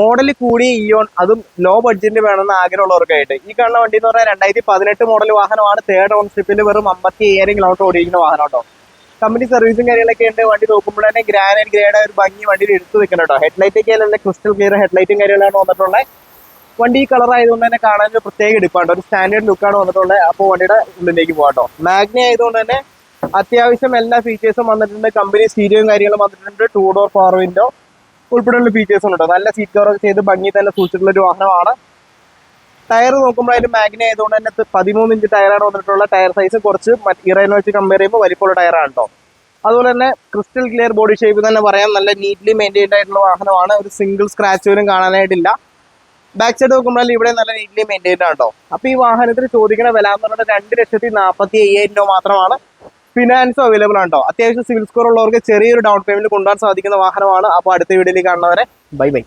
Model കൂടിയ Eon, അതും low budget വേണമെന്ന് ആഗ്രഹമുള്ളവർക്കായിട്ട് ഈ കാണുന്ന വണ്ടി എന്ന് പറഞ്ഞാൽ 2018 മോഡൽ വാഹനമാണ്. തേർഡ് ഓൺഷിപ്പിൽ വെറും 57,000 കിലോമീറ്റർ ഓടിക്കുന്ന വാഹനം കേട്ടോ. കമ്പനി സർവീസും കാര്യങ്ങളൊക്കെ ഉണ്ട്. വണ്ടി നോക്കുമ്പോൾ തന്നെ ഗ്രേഡ് ഒരു ഭംഗി വണ്ടിയിൽ എടുത്തു വെക്കണം കേട്ടോ. ഹെഡ്ലൈറ്റ് ഒക്കെ നല്ല ക്രിസ്റ്റൽ ക്ലിയർ ഹെഡ്ലൈറ്റും കാര്യങ്ങളാണ് വന്നിട്ടുള്ളത്. വണ്ടി ഈ കളർ ആയതുകൊണ്ട് തന്നെ കാണാൻ ഒരു പ്രത്യേക എടുപ്പാണ്, ഒരു സ്റ്റാൻഡേർഡ് ലുക്കാണ് വന്നിട്ടുള്ളത്. അപ്പോൾ വണ്ടിയുടെ ഉള്ളിലേക്ക് പോകാട്ടോ. മാഗ്ന ആയതുകൊണ്ട് തന്നെ അത്യാവശ്യം എല്ലാ ഫീച്ചേഴ്സും വന്നിട്ടുണ്ട്. കമ്പനി സ്റ്റീരിയോയും കാര്യങ്ങളും വന്നിട്ടുണ്ട്. 2 ഡോർ പവർ വിൻഡോ ഉൾപ്പെടെയുള്ള ഫീച്ചേഴ്സ് ഉണ്ട്. നല്ല സീറ്റ് കവറൊക്കെ ചെയ്ത് ഭംഗി തന്നെ സൂക്ഷിച്ചിട്ടുള്ള ഒരു വാഹനമാണ്. ടയർ നോക്കുമ്പോൾ അതിന്റെ മാഗ്ന ആയതുകൊണ്ട് തന്നെ 13 ഇഞ്ച് ടയറാണ് വന്നിട്ടുള്ള. ടയർ സൈസ് കുറച്ച് ഇറേനെ വെച്ച് കമ്പയർ ചെയ്യുമ്പോൾ വലിപ്പമുള്ള ടയറാണ് കേട്ടോ. അതുപോലെ തന്നെ ക്രിസ്റ്റൽ ക്ലിയർ ബോഡി ഷേപ്പ് തന്നെ പറയാം. നല്ല നീറ്റ്ലി മെയിൻറ്റൈൻഡ് ആയിട്ടുള്ള വാഹനമാണ്. ഒരു സിംഗിൾ സ്ക്രാച്ച് പോലും കാണാനായിട്ടില്ല. ബാക്ക് സൈഡ് നോക്കുമ്പോൾ ഇവിടെ നല്ല നീറ്റ്ലി മെയിൻറ്റൈൻഡ് ആണ് കേട്ടോ. അപ്പൊ ഈ വാഹനത്തിന് ചോദിക്കുന്ന വില എന്ന് പറഞ്ഞാൽ 2,45,000 രൂപ മാത്രമാണ്. ഫിനാൻസും അവൈലബിൾ ആണ് കേട്ടോ. അത്യാവശ്യം സിവിൽ സ്കോർ ഉള്ളവർക്ക് ചെറിയൊരു ഡൗൺ പേയ്മെന്റ് കൊണ്ടുപോകാൻ സാധിക്കുന്ന വാഹനമാണ്. അപ്പോൾ അടുത്ത വീഡിയോയിൽ കാണുന്നവരെ ബൈ ബൈ.